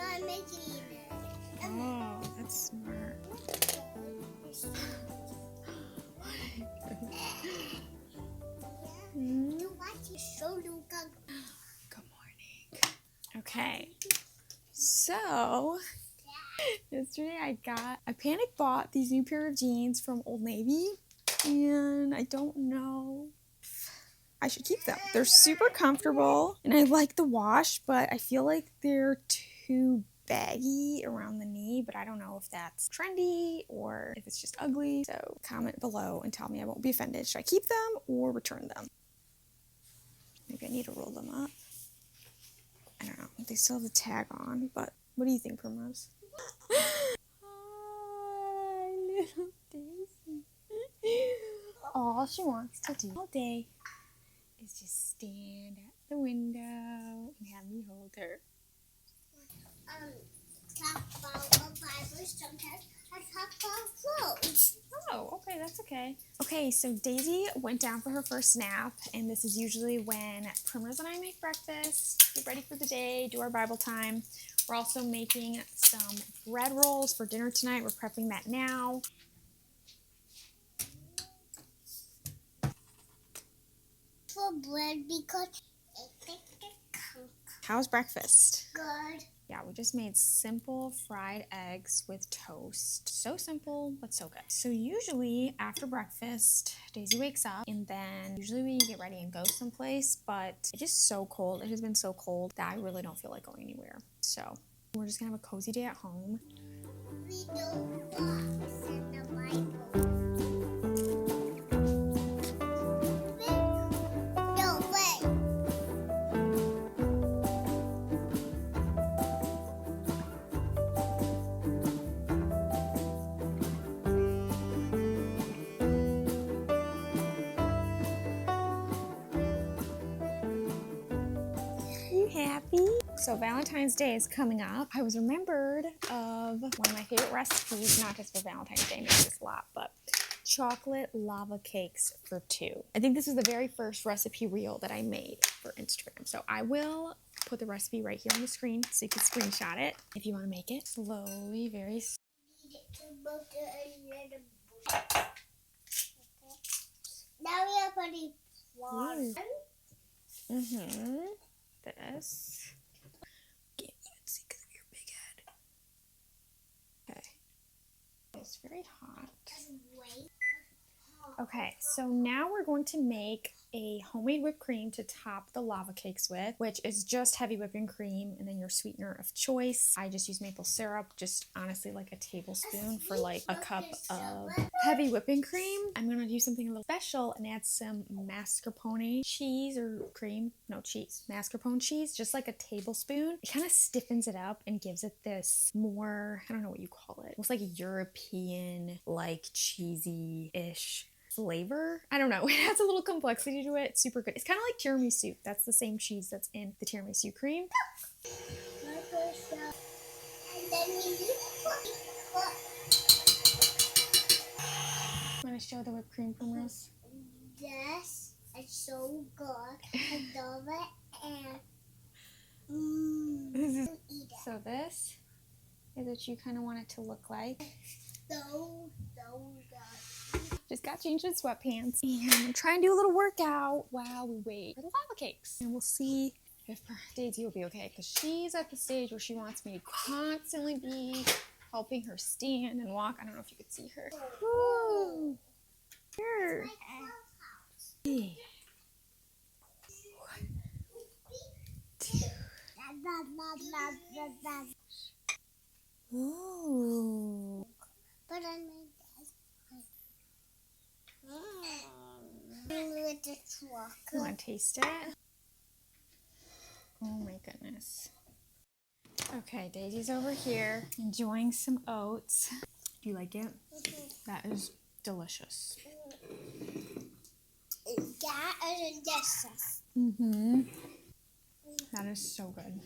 not making it. Oh, that's smart. Good morning. Okay, so yesterday I panic bought these new pair of jeans from Old Navy, and I don't know if I should keep them. They're super comfortable, and I like the wash, but I feel like they're too baggy around the knee, but I don't know if that's trendy or if it's just ugly. So comment below and tell me. I won't be offended. Should I keep them or return them? Maybe I need to roll them up. I don't know. They still have the tag on, but what do you think, Primrose? Hi, little Daisy. All she wants to do all day is just stand at the window and have me hold her. Talk about the Bible. Sometimes I talk about clothes. Oh, okay, that's okay. Okay, so Daisy went down for her first nap, and this is usually when Primrose and I make breakfast, get ready for the day, do our Bible time. We're also making some bread rolls for dinner tonight. We're prepping that now. For bread because it's How's breakfast? good. Yeah, we just made simple fried eggs with toast. So simple, but so good. So usually after breakfast, Daisy wakes up and then usually we get ready and go someplace, but it's just so cold. It has been so cold that I really don't feel like going anywhere. So we're just gonna have a cozy day at home. We do books in the Bible. No way. You happy? So Valentine's Day is coming up. I was remembered of one of my favorite recipes, not just for Valentine's Day, I make this a lot, but chocolate lava cakes for two. I think this is the very first recipe reel that I made for Instagram. So I will put the recipe right here on the screen so you can screenshot it if you want to make it. Slowly, very slowly. Now we are putting water. This. Can't even see because of your big head. Okay. It's very hot. Okay, so now we're going to make a homemade whipped cream to top the lava cakes with, which is just heavy whipping cream and then your sweetener of choice. I just use maple syrup, just honestly like a tablespoon for like a cup of heavy whipping cream. I'm gonna do something a little special and add some mascarpone cheese or cream, no cheese, mascarpone cheese, just like a tablespoon. It kind of stiffens it up and gives it this more, I don't know what you call it, almost like a European, like cheesy-ish flavor. I don't know. It has a little complexity to it. It's super good. It's kind of like tiramisu. That's the same cheese that's in the tiramisu cream. And then we Want to show the whipped cream, Primrose? This is so good. I love it and eat it. So this is what you kind of want it to look like. So good. Just got changed in sweatpants and I'm trying to do a little workout while we wait for the lava cakes. And we'll see if Daisy will be okay because she's at the stage where she wants me to constantly be helping her stand and walk. I don't know if you could see her. Woo! Here. One, two. Ooh. But I made with the chocolate. You want to taste it? Oh my goodness. Okay, Daisy's over here enjoying some oats. Do you like it? That is delicious. That is delicious. That is so good.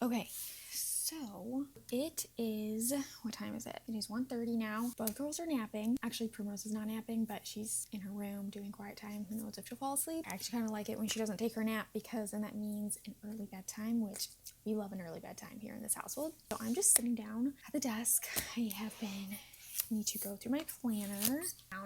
Okay, so it is, what time is it? It is 1:30 now. Both girls are napping. Actually, Primrose is not napping, but she's in her room doing quiet time. Who knows if she'll fall asleep. I actually kind of like it when she doesn't take her nap because then that means an early bedtime, which we love an early bedtime here in this household. So I'm just sitting down at the desk. I have been need to go through my planner.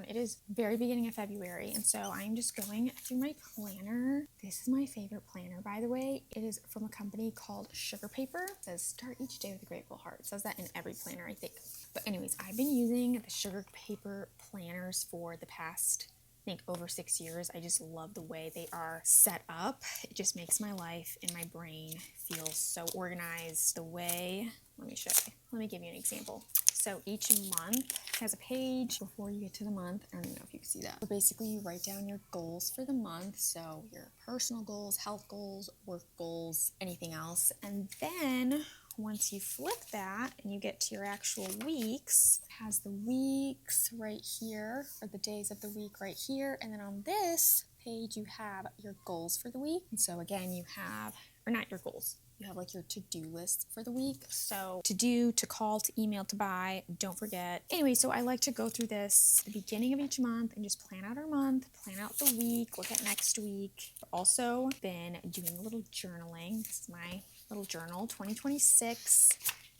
It is very beginning of February, and so I'm just going through my planner. This is my favorite planner, by the way. It is from a company called Sugar Paper. It says start each day with a grateful heart. It says that in every planner, I think. But anyways, I've been using the Sugar Paper planners for the past, I think, over 6 years. I just love the way they are set up. It just makes my life and my brain feel so organized. The way, let me show you. Let me give you an example. So each month has a page before you get to the month. I don't even know if you can see that. So basically you write down your goals for the month. So your personal goals, health goals, work goals, anything else. And then once you flip that and you get to your actual weeks, it has the weeks right here, or the days of the week right here. And then on this page, you have your goals for the week. And so again, you have, or not your goals, you have like your to-do list for the week. So to do, to call, to email, to buy, don't forget. Anyway, so I like to go through this at the beginning of each month and just plan out our month, plan out the week, look at next week. I've also been doing a little journaling. This is my little journal. 2026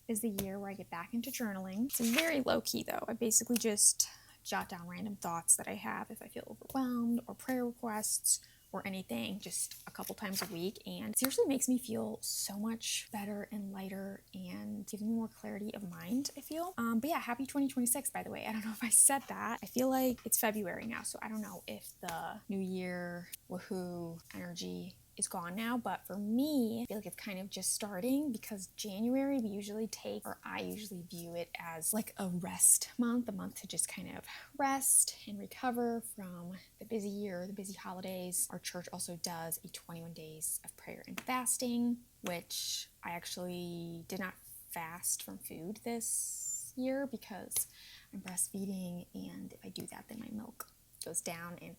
is the year where I get back into journaling. It's very low-key though. I basically just jot down random thoughts that I have if I feel overwhelmed, or prayer requests, or anything, just a couple times a week, and it seriously makes me feel so much better and lighter and giving me more clarity of mind, I feel. But yeah, happy 2026, by the way. I don't know if I said that. I feel like it's February now, so I don't know if the new year woohoo energy is gone now, but for me, I feel like it's kind of just starting, because January we usually take, or I usually view it as like a rest month, a month to just kind of rest and recover from the busy year, the busy holidays. Our church also does a 21 days of prayer and fasting, which I actually did not fast from food this year because I'm breastfeeding, and if I do that, then my milk goes down, and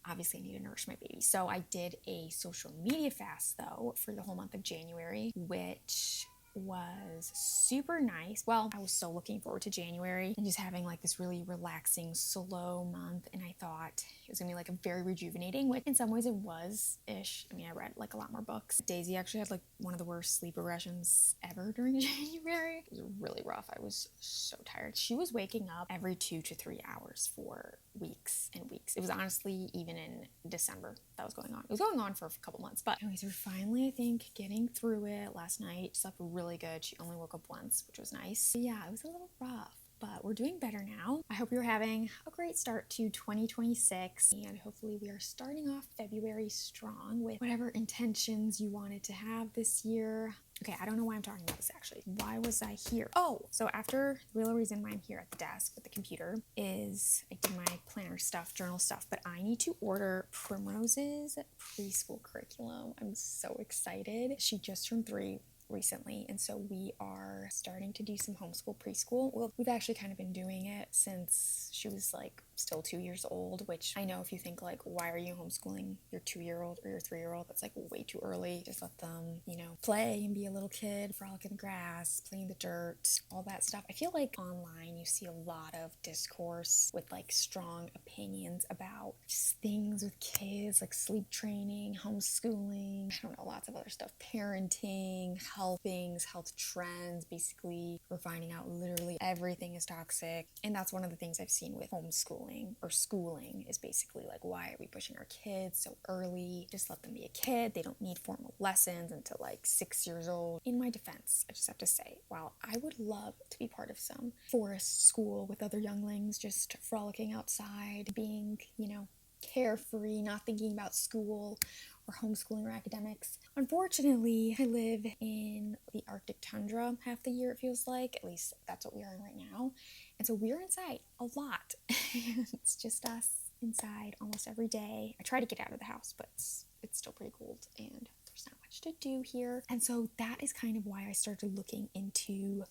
obviously I need to nourish my baby. So I did a social media fast though for the whole month of January, which was super nice. Well, I was so looking forward to January and just having like this really relaxing, slow month, and I thought it was gonna be like a very rejuvenating, which in some ways it was-ish. I mean, I read like a lot more books. Daisy actually had like one of the worst sleep regressions ever during January. It was really rough. I was so tired. She was waking up every 2 to 3 hours for weeks and weeks. It was honestly even in December that was going on. It was going on for a couple months, but anyways, we're finally, I think, getting through it. Last night slept really good. She only woke up once, which was nice. But yeah, it was a little rough, but we're doing better now. I hope you're having a great start to 2026, and hopefully we are starting off February strong with whatever intentions you wanted to have this year. Okay, I don't know why I'm talking about this actually. Why was I here? Oh, so after, the real reason why I'm here at the desk with the computer is I did my planner stuff, journal stuff, but I need to order Primrose's preschool curriculum. I'm so excited. She just turned 3 recently, and so we are starting to do some homeschool preschool. Well, we've actually kind of been doing it since she was like still 2 years old, which I know if you think like, why are you homeschooling your 2-year-old or your 3-year-old? That's like way too early. Just let them, you know, play and be a little kid, frolic in the grass, play in the dirt, all that stuff. I feel like online you see a lot of discourse with like strong opinions about just things with kids, like sleep training, homeschooling, I don't know, lots of other stuff, parenting, health things, health trends. Basically, we're finding out literally everything is toxic. And that's one of the things I've seen with homeschooling or schooling is basically like, why are we pushing our kids so early? Just let them be a kid. They don't need formal lessons until like 6 years old. In my defense, I just have to say, while I would love to be part of some forest school with other younglings, just frolicking outside, being, you know, carefree, not thinking about school or homeschooling or academics. Unfortunately, I live in the Arctic tundra half the year, it feels like. At least that's what we are in right now. And so we're inside a lot. It's just us inside almost every day. I try to get out of the house, but it's still pretty cold and there's not much to do here. And so that is kind of why I started looking into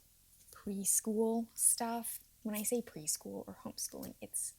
preschool stuff. When I say preschool or homeschooling, it's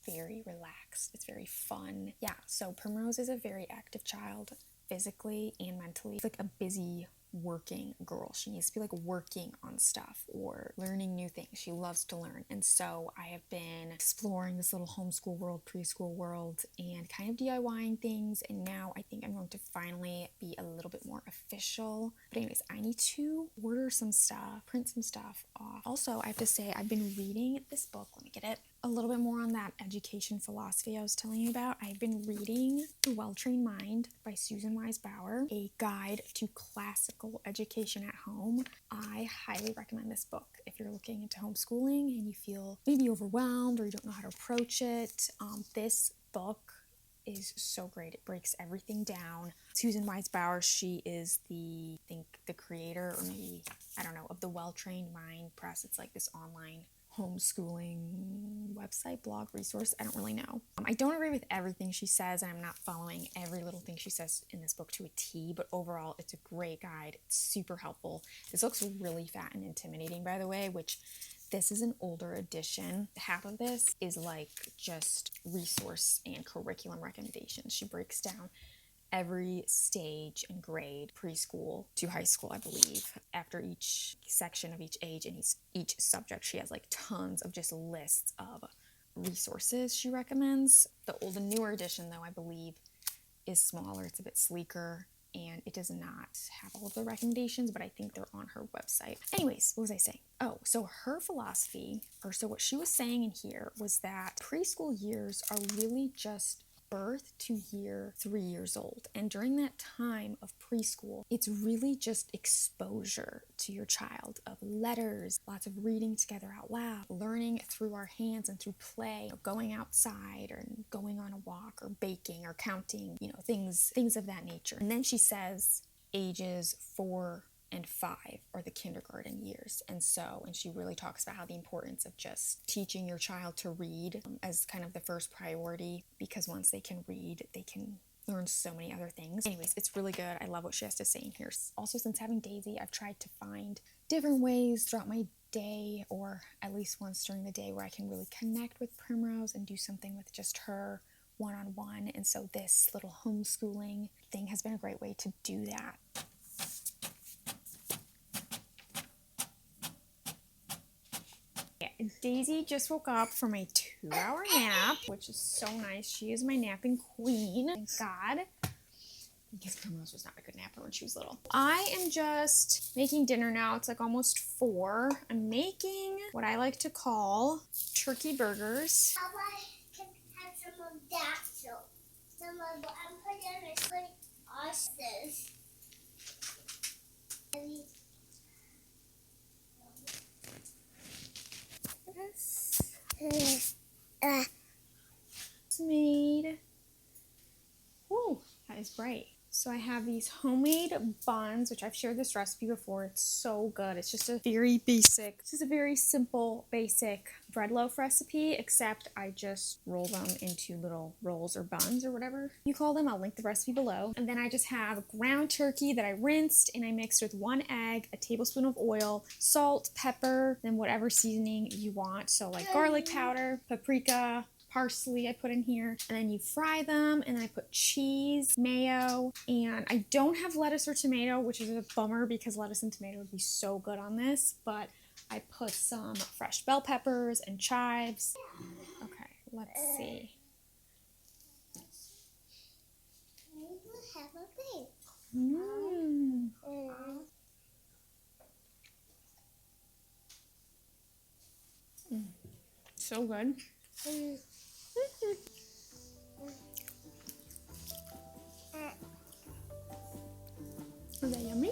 very relaxed. It's very fun. Yeah, so Primrose is a very active child, physically and mentally. It's like a busy working girl. She needs to be like working on stuff or learning new things. She loves to learn. And so I have been exploring this little homeschool world, preschool world, and kind of DIYing things. And now I think I'm going to finally be a little bit more official. But anyways, I need to order some stuff, print some stuff off. Also, I have to say I've been reading this book. Let me get it. A little bit more on that education philosophy I was telling you about. I've been reading The Well-Trained Mind by Susan Wise Baur, a guide to classical education at home. I highly recommend this book if you're looking into homeschooling and you feel maybe overwhelmed or you don't know how to approach it. This book is so great. It breaks everything down. Susan Wise Baur, she is the creator, or maybe, I don't know, of the Well-Trained Mind Press. It's like this online homeschooling website, blog, resource. I don't really know. I don't agree with everything she says, and I'm not following every little thing she says in this book to a T, but overall, it's a great guide. It's super helpful. This looks really fat and intimidating, by the way, which this is an older edition. Half of this is like just resource and curriculum recommendations. She breaks down every stage and grade, preschool to high school, I believe. After each section of each age and each subject, she has like tons of just lists of resources she recommends. The newer edition, though, I believe, is smaller. It's a bit sleeker, and it does not have all of the recommendations, but I think they're on her website. Anyways, what was I saying? Oh, so her philosophy, or so what she was saying in here was that preschool years are really just birth to year 3 years old. And during that time of preschool, it's really just exposure to your child of letters, lots of reading together out loud, learning through our hands and through play, going outside or going on a walk or baking or counting, things of that nature. And then she says ages 4 and 5 are the kindergarten years. And she really talks about how the importance of just teaching your child to read as kind of the first priority, because once they can read, they can learn so many other things. Anyways, it's really good. I love what she has to say in here. Also, since having Daisy, I've tried to find different ways throughout my day, or at least once during the day, where I can really connect with Primrose and do something with just her one-on-one. And so this little homeschooling thing has been a great way to do that. Daisy just woke up from a 2-hour nap, which is so nice. She is my napping queen. Thank God. I guess Primrose was not a good napper when she was little. I am just making dinner now. It's like almost 4. I'm making what I like to call turkey burgers. How about I can have some of that soap? Some of what I'm putting is good oysters. It's made. Woo, that is bright. So I have these homemade buns, which I've shared this recipe before. It's so good. It's just a very simple, basic bread loaf recipe, except I just roll them into little rolls or buns or whatever you call them. I'll link the recipe below. And then I just have ground turkey that I rinsed and I mixed with 1 egg, a tablespoon of oil, salt, pepper, then whatever seasoning you want. So like garlic powder, paprika, parsley I put in here, and then you fry them, and then I put cheese, mayo, and I don't have lettuce or tomato, which is a bummer because lettuce and tomato would be so good on this, but I put some fresh bell peppers and chives. Okay, let's see. So good. Is that yummy?